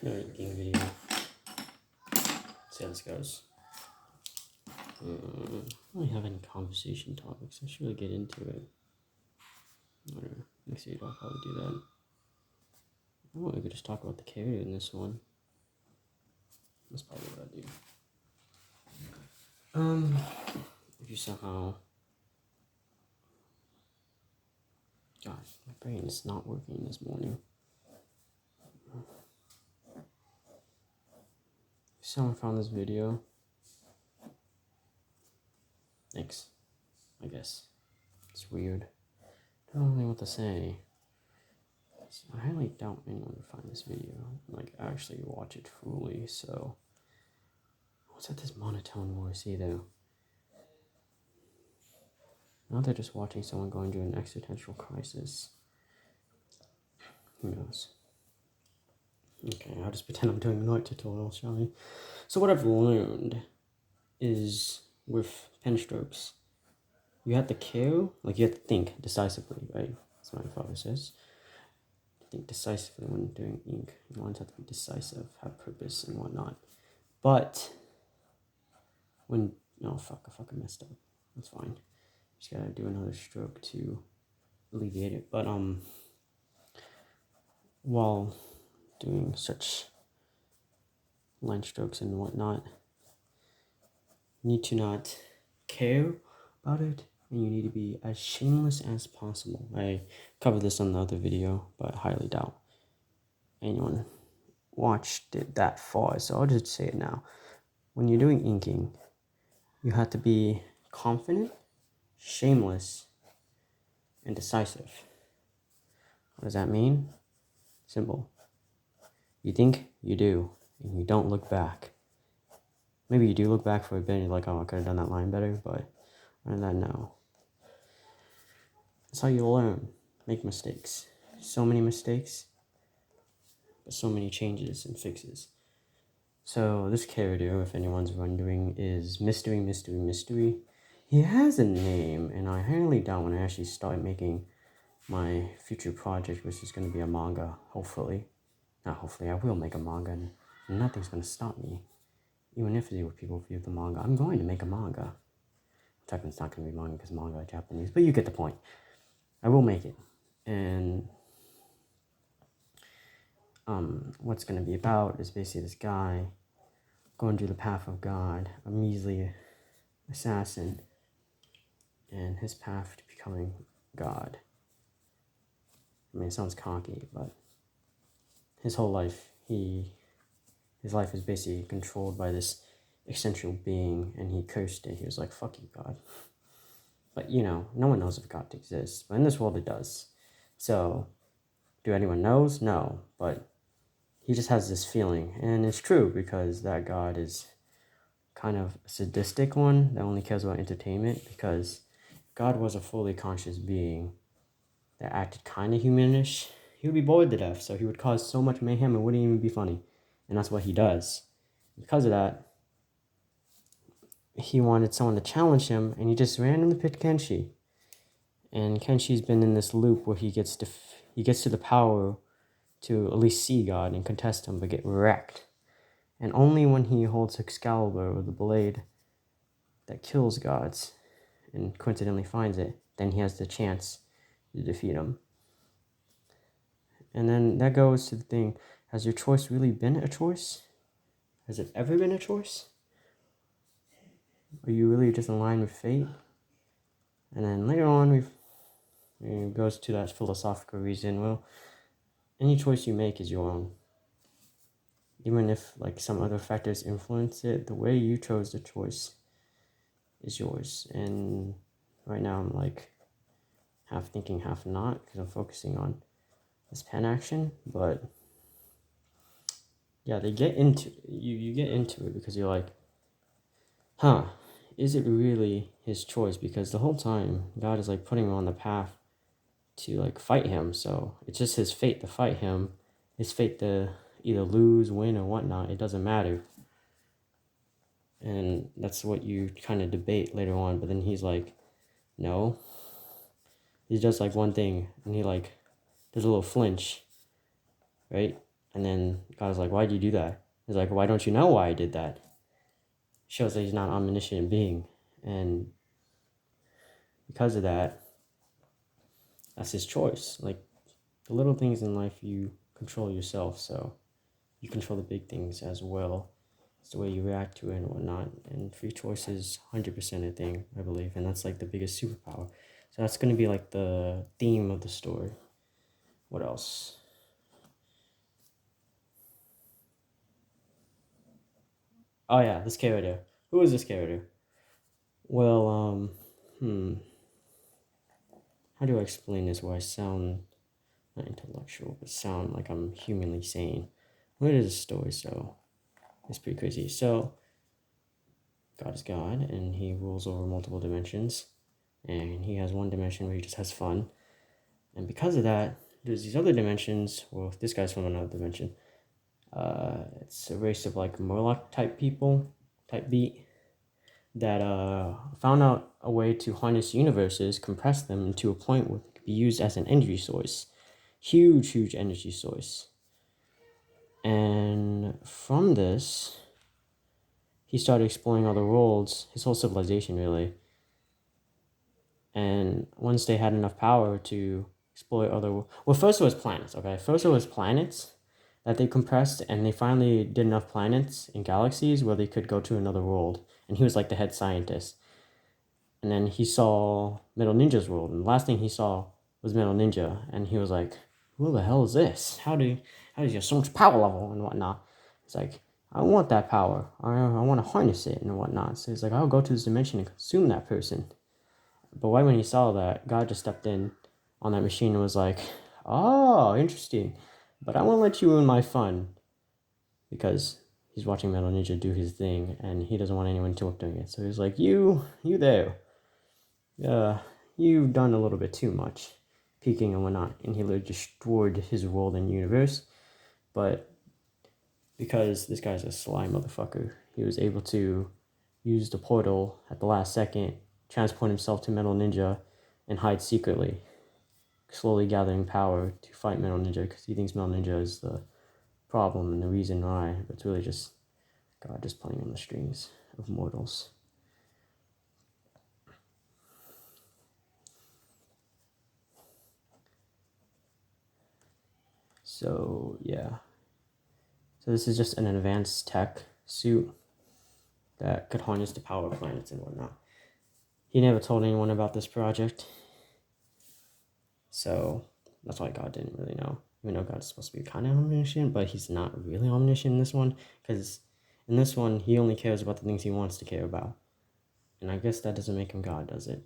Another game video. See how this goes. I don't really have any conversation topics. I should really get into it. Whatever. Next video I'll probably do that. Oh, we could just talk about the carrier in this one. That's probably what I do. If you somehow... God, my brain is not working this morning. If someone found this video, thanks, I guess. It's weird. I don't know what to say. I highly doubt anyone would find this video, like, actually watch it fully, so... What's at this monotone voice either? Now they're just watching someone going through an existential crisis. Who knows? Okay, I'll just pretend I'm doing an art tutorial, shall we? So what I've learned is, with pen strokes, you have to care, like you have to think decisively, right? That's what my father says. Think decisively when doing ink. You want it to be decisive, have purpose and whatnot. But when I fucking messed up. That's fine. Just gotta do another stroke to alleviate it. But while doing such line strokes and whatnot, you need to not care about it, and you need to be as shameless as possible. I covered this on the other video, but I highly doubt anyone watched it that far, so I'll just say it now. When you're doing inking, you have to be confident, shameless, and decisive. What does that mean? Simple. You think, you do, and you don't look back. Maybe you do look back for a bit and you're like, oh, I could have done that line better, but other than that, no. That's how you learn. Make mistakes. So many mistakes, but so many changes and fixes. So this character, if anyone's wondering, is Mystery Mystery Mystery. He has a name, and I highly doubt when I actually start making my future project, which is going to be a manga, hopefully. Not hopefully, I will make a manga, and nothing's going to stop me. Even if people view the manga, I'm going to make a manga. Technically, it's not going to be manga because manga is Japanese, but you get the point. I will make it. And what's going to be about is basically this guy going through the path of God, a measly assassin, and his path to becoming God. I mean, it sounds cocky, but his whole life, his life is basically controlled by this eccentric being, and he cursed it. He was like, fuck you, God. But, no one knows if God exists. But in this world, it does. So, do anyone knows? No. But he just has this feeling. And it's true, because that God is kind of a sadistic one that only cares about entertainment. Because God was a fully conscious being that acted kind of humanish, he would be bored to death. So he would cause so much mayhem it wouldn't even be funny. And that's what he does. Because of that, he wanted someone to challenge him, and he just randomly picked Kenshi. And Kenshi's been in this loop where he gets to the power to at least see God and contest him, but get wrecked. And only when he holds Excalibur, or the blade that kills gods, and coincidentally finds it, then he has the chance to defeat him. And then that goes to the thing, has your choice really been a choice? Has it ever been a choice? Are you really just aligned with fate? And then later on, it goes to that philosophical reason, well, any choice you make is your own. Even if some other factors influence it, the way you chose the choice is yours. And right now I'm half thinking, half not, because I'm focusing on this pen action. But yeah, they get into you get into it because you're like, is it really his choice? Because the whole time God is putting him on the path to fight him. So it's just his fate to fight him. His fate to either lose, win, or whatnot. It doesn't matter. And that's what you kind of debate later on. But then he's like, no. He does one thing, and he does a little flinch, right? And then God is like, why'd you do that? He's like, why don't you know why I did that? Shows that he's not an omniscient being. And because of that, that's his choice. Like, the little things in life, you control yourself, so you control the big things as well. It's the way you react to it and whatnot. And free choice is 100% a thing, I believe. And that's like the biggest superpower. So that's going to be like the theme of the story. What else? Oh yeah, this character. Who is this character? Well, how do I explain this where I sound not intellectual, but sound like I'm humanly sane? What is this story? So it's pretty crazy. So God is God, and he rules over multiple dimensions, and he has one dimension where he just has fun, and because of that, there's these other dimensions. Well, this guy's from another dimension. It's a race of like Murloc type people, type beat, that found out a way to harness universes, compress them into a point where it could be used as an energy source. Huge energy source. And from this, he started exploring other worlds, his whole civilization really. And once they had enough power to explore other, well, first it was planets, okay? First it was planets that they compressed, and they finally did enough planets in galaxies where they could go to another world. And he was like the head scientist. And then he saw Metal Ninja's world, and the last thing he saw was Metal Ninja, and he was like, "Who the hell is this? How do you have so much power level and whatnot?" It's like, I want that power. I want to harness it and whatnot. So he's like, I'll go to this dimension and consume that person. But right when he saw that, God just stepped in on that machine and was like, "Oh, interesting, but I won't let you ruin my fun," because he's watching Metal Ninja do his thing, and he doesn't want anyone interrupting it. So he's like, you there, you've done a little bit too much, peeking and whatnot," and he literally destroyed his world and universe. But because this guy's a sly motherfucker, he was able to use the portal at the last second, transport himself to Metal Ninja, and hide secretly, slowly gathering power to fight Metal Ninja because he thinks Metal Ninja is the problem and the reason why, but it's really just God just playing on the strings of mortals. So yeah. So this is just an advanced tech suit that could harness the power of planets and whatnot. He never told anyone about this project, so that's why God didn't really know. Even though God's supposed to be kind of omniscient, but he's not really omniscient in this one, because in this one, he only cares about the things he wants to care about. And I guess that doesn't make him God, does it?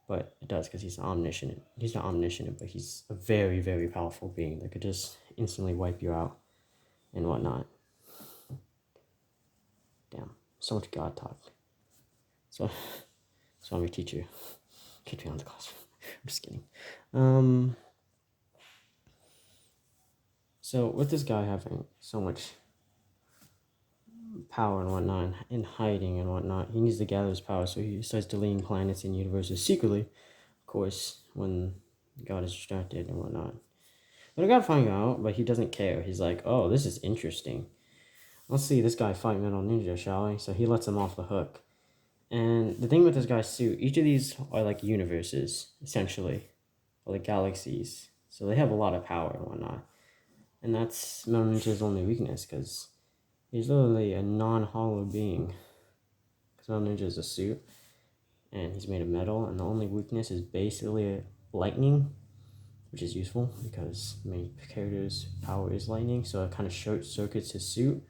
But it does, because he's omniscient. He's not omniscient, but he's a very powerful being that could just instantly wipe you out and whatnot. Damn, so much God talk. So I'm your teacher. Kick me out of the classroom. I'm just kidding. So with this guy having so much power and whatnot, and hiding and whatnot, he needs to gather his power, so he starts deleting planets and universes secretly, of course, when God is distracted and whatnot. But I gotta find out, but he doesn't care. He's like, oh, this is interesting. Let's see this guy fight Metal Ninja, shall we? So he lets him off the hook. And the thing with this guy's suit, each of these are like universes, essentially, or like galaxies. So they have a lot of power and whatnot. And that's Metal Ninja's only weakness, because he's literally a non-hollow being. Because Metal Ninja is a suit, and he's made of metal, and the only weakness is basically lightning, which is useful, because the main character's power is lightning, so it kind of short circuits his suit,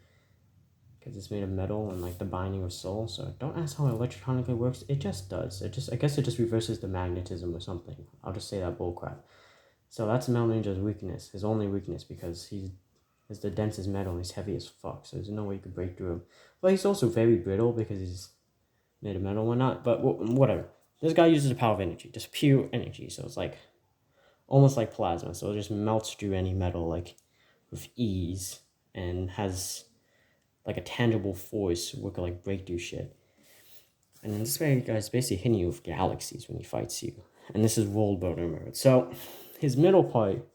because it's made of metal and like the binding of soul. So don't ask how electronically works. It just does. I guess it just reverses the magnetism or something. I'll just say that bullcrap. So that's Metal Ninja's weakness, his only weakness, because he's the densest metal and he's heavy as fuck. So there's no way you could break through him. But he's also very brittle because he's made of metal and whatnot. But whatever. This guy uses the power of energy, just pure energy. So it's like almost like plasma. So it just melts through any metal like with ease and has like a tangible force where it could like break through shit. And then this guy's basically hitting you with galaxies when he fights you. And this is world builder mode. So his middle part,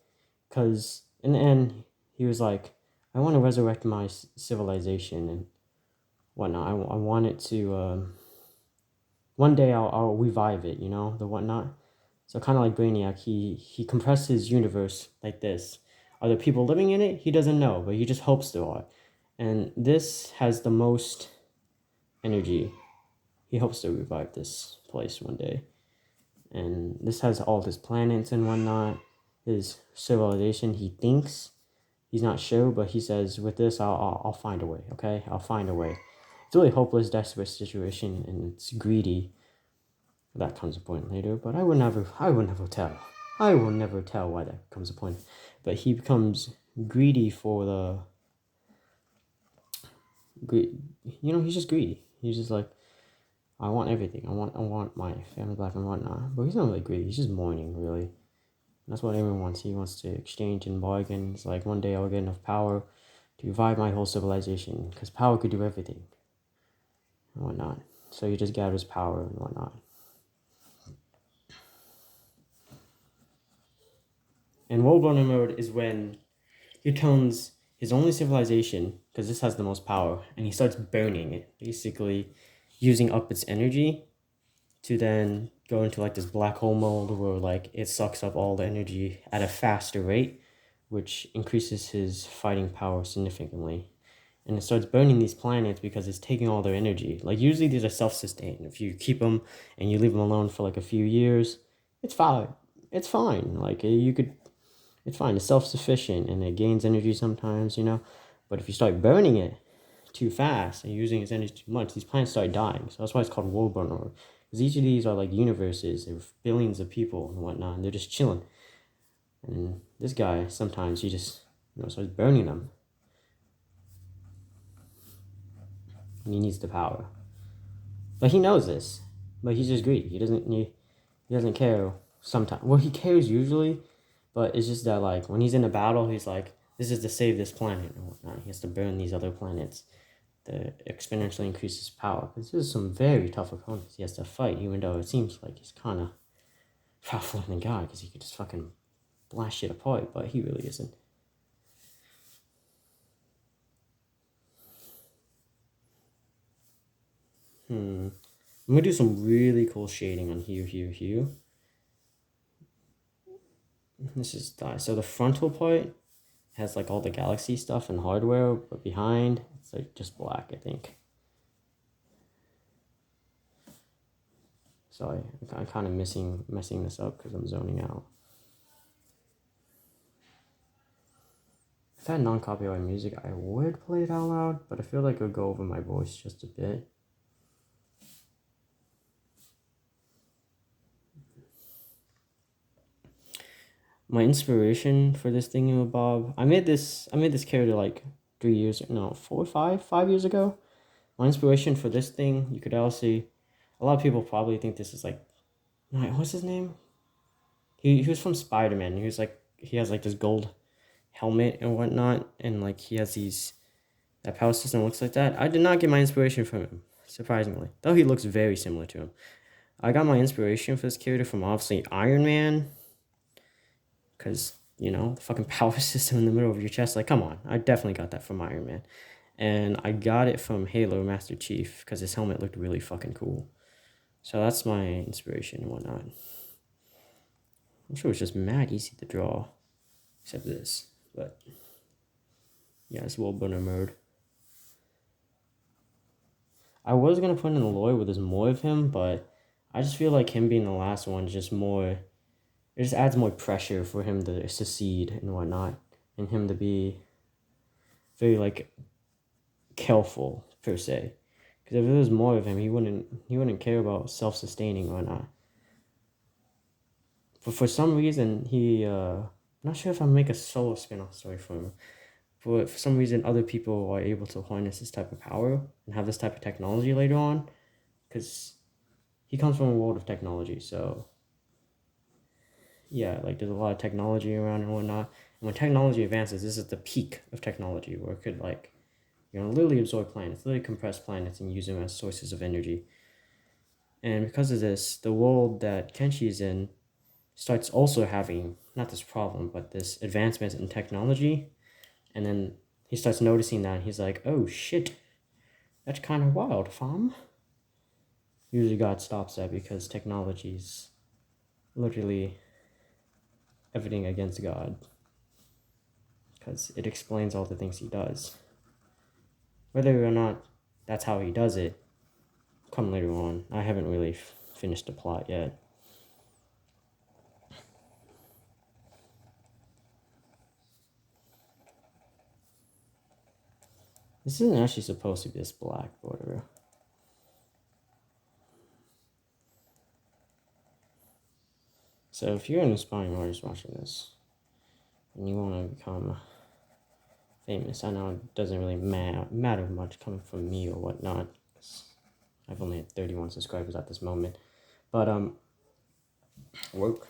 because in the end he was like, I want to resurrect my civilization and whatnot. I want it to, one day I'll revive it, the whatnot. So kind of like Brainiac, he compressed his universe like this. Are there people living in it? He doesn't know, but he just hopes there are. And this has the most energy. He hopes to revive this place one day. And this has all his planets and whatnot. His civilization, he thinks. He's not sure, but he says, with this, I'll find a way, okay? I'll find a way. It's a really hopeless, desperate situation, and it's greedy. That comes a point later, but I would never tell. I will never tell why that comes a point. But he becomes greedy for he's just greedy. He's just like, I want everything. I want my family back and whatnot. But he's not really greedy. He's just mourning, really. That's what everyone wants. He wants to exchange and bargain. It's like, one day I'll get enough power to revive my whole civilization, because power could do everything and whatnot. So he just gathers power and whatnot. And Worldburner mode is when he turns his only civilization, because this has the most power, and he starts burning it, basically using up its energy to then go into like this black hole mode where like it sucks up all the energy at a faster rate, which increases his fighting power significantly. And it starts burning these planets because it's taking all their energy. Like, usually these are self-sustained. If you keep them and you leave them alone for like a few years, it's fine. It's fine. Like, it's fine. It's self-sufficient and it gains energy sometimes, But if you start burning it too fast and using its energy too much, these planets start dying. So that's why it's called world burner. Because each of these are like universes of billions of people and whatnot, and they're just chilling. And this guy, sometimes he just, starts burning them. And he needs the power. But he knows this. But he's just greedy. He doesn't care sometimes. Well, he cares usually, but it's just that, like, when he's in a battle, he's like, this is to save this planet and whatnot. He has to burn these other planets that exponentially increases power. Because there's some very tough opponents he has to fight, even though it seems like he's kind of powerful than God, because he could just fucking blast shit apart, but he really isn't. I'm gonna do some really cool shading on Hue. This is so the frontal part has like all the galaxy stuff and hardware, but behind it's like just black, I think. Sorry, I'm kind of messing this up because I'm zoning out. If I had non-copyright music, I would play it out loud, but I feel like it would go over my voice just a bit. My inspiration for this thingamabob, I made this character like 5 years ago. My inspiration for this thing, you could all see, a lot of people probably think this is like, what's his name? He was from Spider-Man. He has like this gold helmet and whatnot, and like he has that power system looks like that. I did not get my inspiration from him, surprisingly, though he looks very similar to him. I got my inspiration for this character from obviously Iron Man, because, the fucking power system in the middle of your chest, like, come on. I definitely got that from Iron Man. And I got it from Halo Master Chief, because his helmet looked really fucking cool. So that's my inspiration and whatnot. I'm sure it's just mad easy to draw, except this. But yeah, it's Worldburner mode. I was gonna put in Aloy where there's more of him, but I just feel like him being the last one is just more. It just adds more pressure for him to succeed and whatnot, and him to be very like careful per se. Because if there was more of him, he wouldn't care about self-sustaining or not. But for some reason, I'm not sure if I'll make a solo spin-off story for him. But for some reason, other people are able to harness this type of power and have this type of technology later on, because he comes from a world of technology. So yeah, like there's a lot of technology around and whatnot. And when technology advances, this is the peak of technology, where it could like, literally absorb planets, literally compress planets and use them as sources of energy. And because of this, the world that Kenshi is in starts also having, not this problem, but this advancement in technology And then he starts noticing that, and he's like, oh shit, that's kind of wild, fam. Usually God stops that because technology's literally everything against God. Because it explains all the things he does. Whether or not that's how he does it, come later on. I haven't really finished the plot yet. This isn't actually supposed to be this black border. So if you're an aspiring artist watching this, and you want to become famous, I know it doesn't really matter much coming from me or whatnot, because I've only had 31 subscribers at this moment. But work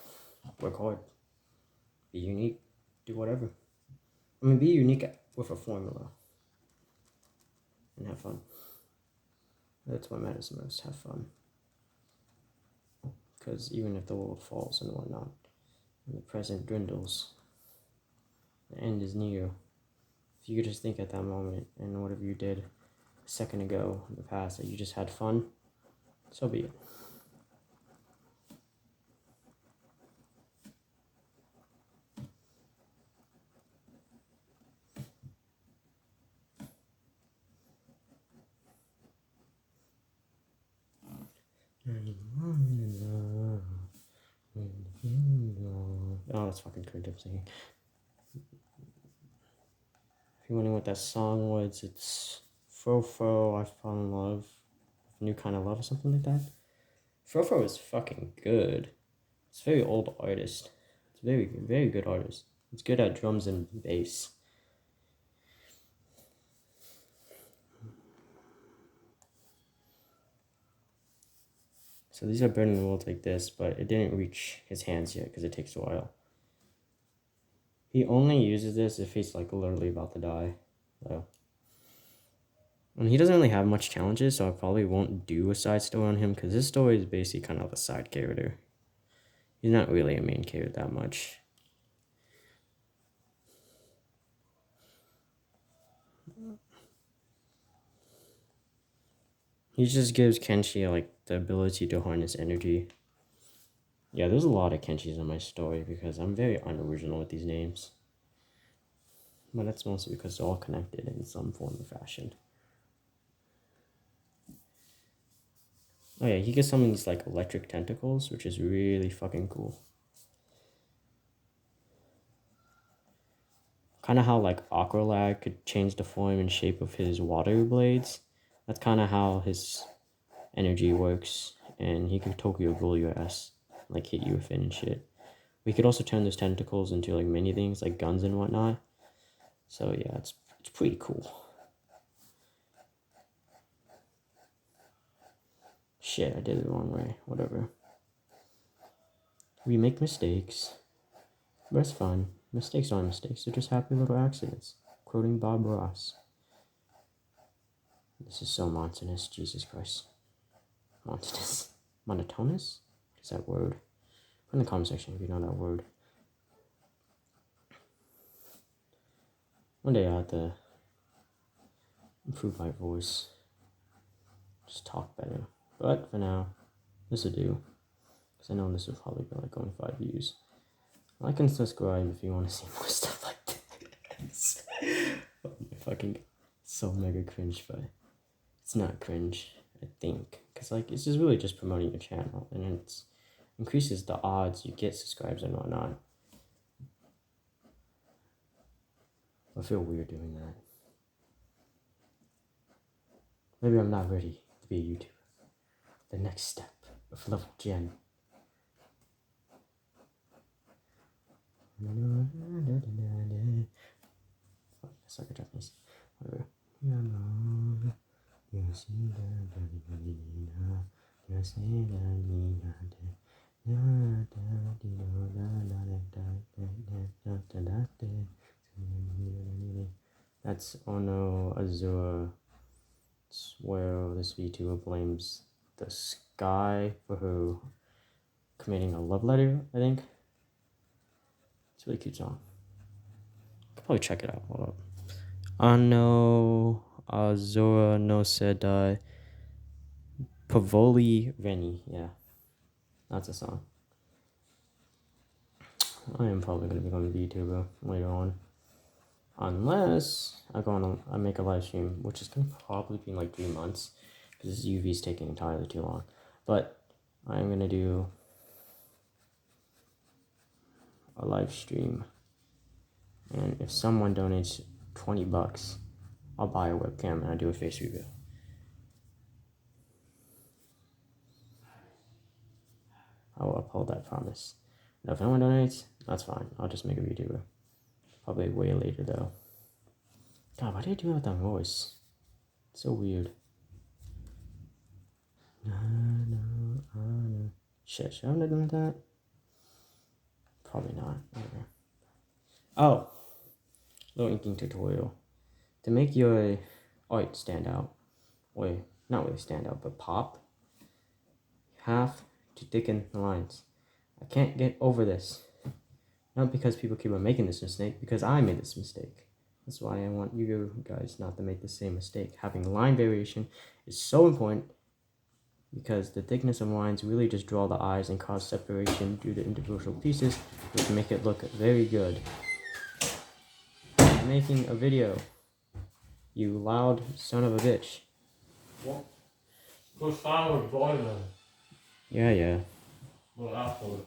hard, be unique, do whatever. I mean, be unique with a formula, and have fun. That's what matters the most. Have fun. Because even if the world falls and whatnot, and the present dwindles, the end is near. If you could just think at that moment and whatever you did a second ago in the past that you just had fun, so be it. Oh, that's fucking cringe, I'm singing. If you're wondering what that song was, it's Fro, I Fall in Love, New Kind of Love or something like that. Fro is fucking good. It's a very old artist. It's a very, very good artist. It's good at drums and bass. So these are burning worlds like this, but it didn't reach his hands yet because it takes a while. He only uses this if he's like literally about to die, though. And he doesn't really have much challenges, so I probably won't do a side story on him because his story is basically kind of a side character. He's not really a main character that much. He just gives Kenshi like the ability to harness energy. Yeah, there's a lot of Kenshis in my story because I'm very unoriginal with these names. But that's mostly because they're all connected in some form or fashion. Oh yeah, he gets some of these like electric tentacles, which is really fucking cool. Kind of how like Aqualad could change the form and shape of his water blades. That's kind of how his energy works, and he could Tokyo Ghoul your ass, like hit you with it and shit. We could also turn those tentacles into like many things, like guns and whatnot. So yeah, it's pretty cool. Shit, I did it the wrong way. Whatever. We make mistakes. But it's fine. Mistakes aren't mistakes. They're just happy little accidents. Quoting Bob Ross. This is so monotonous. Jesus Christ. Monotonous. Monotonous? What is that word? Put in the comment section if you know that word. One day I have to improve my voice. Just talk better. But for now, this will do. Because I know this will probably be like only 5 views. Like and subscribe if you want to see more stuff like this. Oh my fucking so mega cringe, but it's not cringe, I think. Because like it's just really just promoting your channel and it increases the odds you get subscribers and whatnot. I feel weird doing that. Maybe I'm not ready to be a YouTuber. The next step of level gen. Fuck, that's like a Japanese. Whatever. That's Ono Azura. It's where this VTuber blames the sky for her committing a love letter, I think. It's a really cute song. Could probably check it out. Hold up. Ano Azora no Sedai Pavoli Reni. Yeah, that's a song. I am probably going to become a VTuber later on. Unless I make a live stream, which is going to probably be in like 3 months. Because this UV is taking entirely too long. But I'm going to do a live stream. And if someone donates $20, I'll buy a webcam and I do a face review. I will uphold that promise. Now, if no one donates, that's fine. I'll just make a VTuber. Probably way later though. God, why do you do it with that voice? It's so weird. Shit, should I have done that? Probably not. Okay. Oh, little inking tutorial. To make your art stand out, or not really stand out, but pop, you have to thicken the lines. I can't get over this. Not because people keep on making this mistake, because I made this mistake. That's why I want you guys not to make the same mistake. Having line variation is so important because the thickness of lines really just draw the eyes and cause separation due to individual pieces, which make it look very good. I'm making a video, you loud son of a bitch. What? Go silent, boy, then. Yeah. Well, afterward.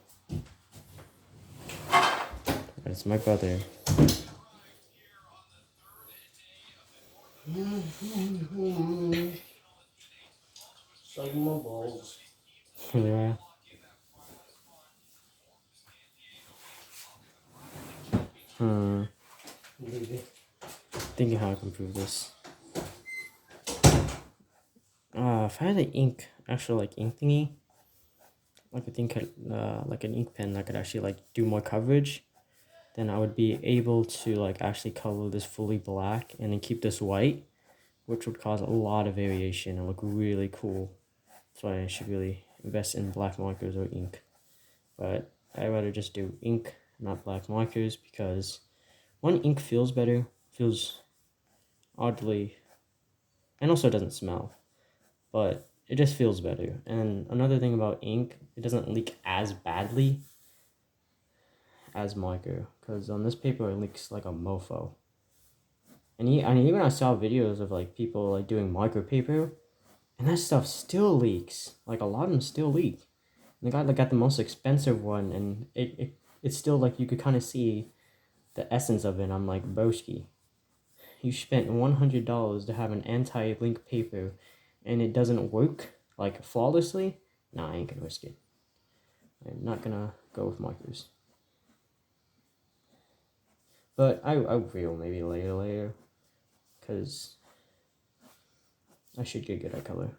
That's my brother. Suck my balls. Yeah. Thinking how I can improve this. If I had an ink, actual like ink thingy, like I think like an ink pen that could actually like do more coverage, then I would be able to like actually color this fully black and then keep this white, which would cause a lot of variation and look really cool. That's why I should really invest in black markers or ink. But I'd rather just do ink, not black markers, because one, ink feels better, feels oddly, and also doesn't smell, but it just feels better. And another thing about ink, it doesn't leak as badly as marker, because on this paper it leaks like a mofo. And even I saw videos of like people like doing marker paper, and that stuff still leaks. Like a lot of them still leak. And the guy that got the most expensive one, and it's still like you could kind of see the essence of it. I'm like, broski, you spent $100 to have an anti-link paper, and it doesn't work like flawlessly. Nah, I ain't gonna risk it. I'm not gonna go with markers. But I will maybe later, because I should get good at color.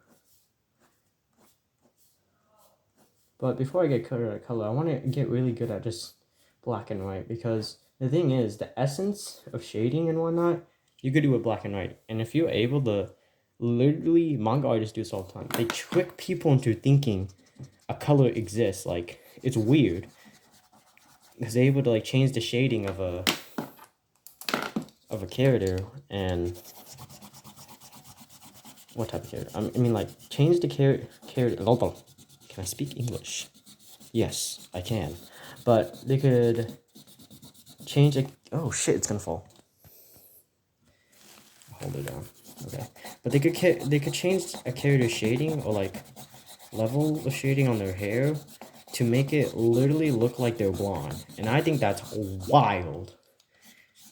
But before I get good at color, I want to get really good at just black and white, because the thing is, the essence of shading and whatnot, you could do with black and white. And if you're able to, literally, manga artists do this all the time. They trick people into thinking a color exists. Like, it's weird. Because they're able to like change the shading of a character, and what type of character? I mean, like, change the character. Hold on. Can I speak English? Yes, I can. But they could change it. Oh shit! It's gonna fall. Hold it down. Okay. But they could change a character's shading or like level of shading on their hair to make it literally look like they're blonde, and I think that's wild.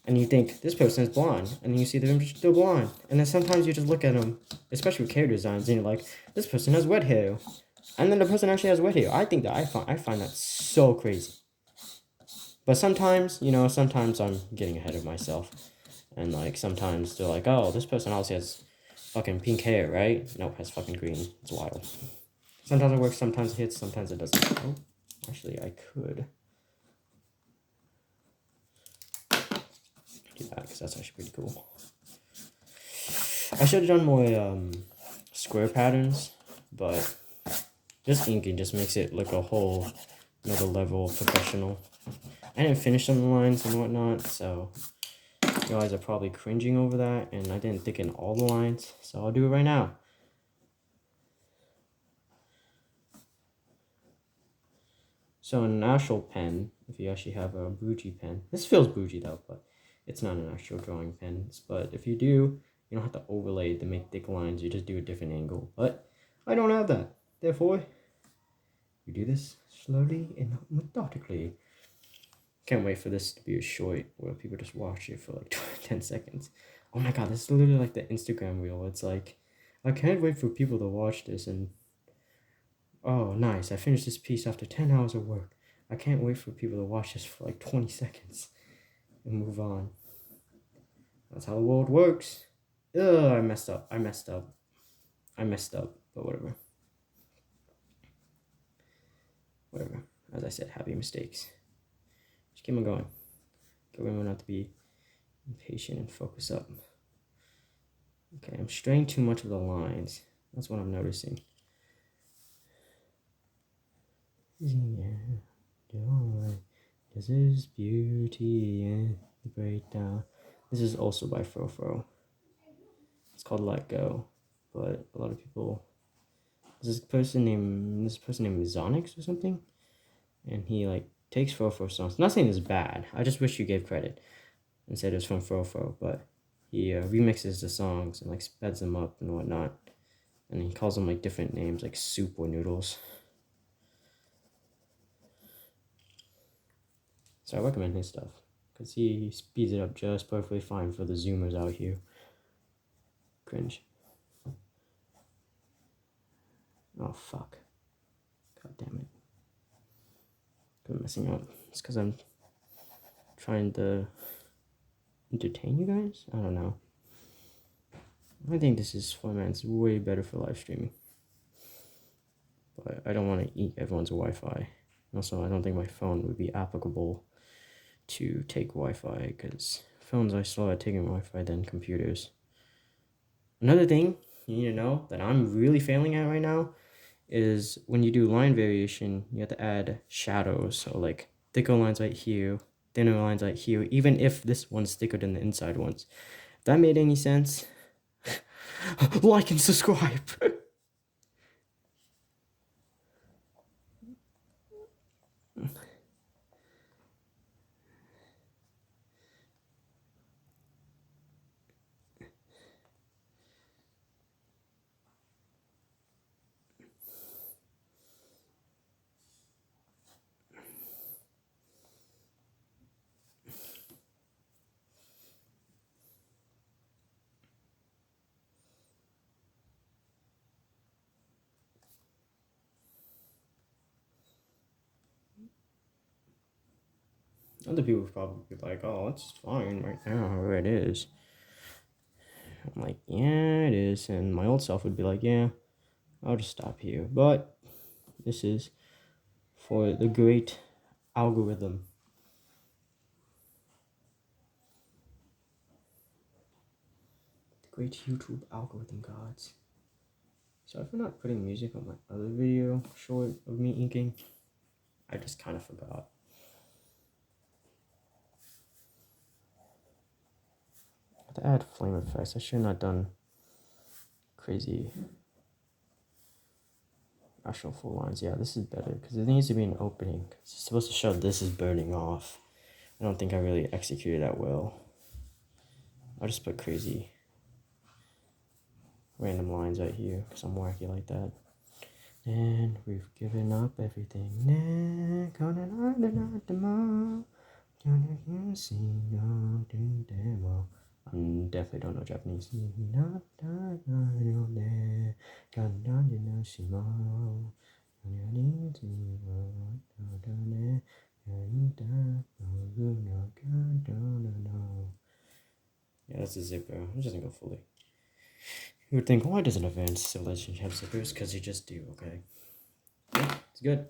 And you think, this person is blonde, and then you see them they're blonde. And then sometimes you just look at them, especially with character designs, and you're like, this person has wet hair. And then the person actually has wet hair. I think that I find that so crazy. But sometimes, sometimes I'm getting ahead of myself. And like, sometimes they're like, oh, this person also has fucking pink hair, right? Nope, has fucking green. It's wild. Sometimes it works, sometimes it hits, sometimes it doesn't. Oh, actually, I could do that, because that's actually pretty cool. I should have done more square patterns, but just inking just makes it look a whole another level of professional. I didn't finish some of the lines and whatnot, so You guys are probably cringing over that, and I didn't thicken all the lines, so I'll do it right now. So an actual pen, if you actually have a bougie pen, this feels bougie though, but it's not an actual drawing pen. But if you do, you don't have to overlay to make thick lines, you just do a different angle. But I don't have that. Therefore, you do this slowly and methodically. Can't wait for this to be a short where people just watch it for like 10 seconds. Oh my god, this is literally like the Instagram reel. It's like, I can't wait for people to watch this and, oh nice, I finished this piece after 10 hours of work. I can't wait for people to watch this for like 20 seconds and move on. That's how the world works. Ugh, I messed up, but whatever. Whatever. As I said, happy mistakes. Just keep on going. Remember not to be impatient and focus up. Okay, I'm straying too much of the lines. That's what I'm noticing. This is beauty and the breakdown. This is also by Frofro. It's called Let Go, but a lot of people. This person named Zonix or something, and he like takes Frofro songs. I'm not saying it's bad. I just wish you gave credit and said it was from Frofro, but he remixes the songs and like speds them up and whatnot, and he calls them like different names like soup or noodles. So I recommend his stuff because he speeds it up just perfectly fine for the zoomers out here. Cringe. Oh fuck. God damn it. I'm messing up. It's because I'm trying to entertain you guys? I don't know. I think this format's way better for live streaming. But I don't want to eat everyone's Wi-Fi. Also, I don't think my phone would be applicable to take Wi-Fi because phones are slower at taking Wi-Fi than computers. Another thing you need to know that I'm really failing at right now is when you do line variation, you have to add shadows. So like thicker lines right here, thinner lines right here, even if this one's thicker than the inside ones. If that made any sense, like and subscribe. Other people would probably be like, oh, it's fine right now, where it is. I'm like, yeah, it is. And my old self would be like, yeah, I'll just stop here. But this is for the great algorithm. The great YouTube algorithm gods. Sorry for not putting music on my other video short of me inking. I just kind of forgot. I have to add flame effects. I should have not done crazy actual full lines. Yeah, this is better because there needs to be an opening. It's supposed to show this is burning off. I don't think I really executed that well. I'll just put crazy random lines right here because I'm wacky like that. And we've given up everything. I definitely don't know Japanese. Yeah, that's a zipper. I'm just gonna go fully. You would think, why doesn't Advanced Civilization have zippers? Because you just do, okay? Yeah, it's good.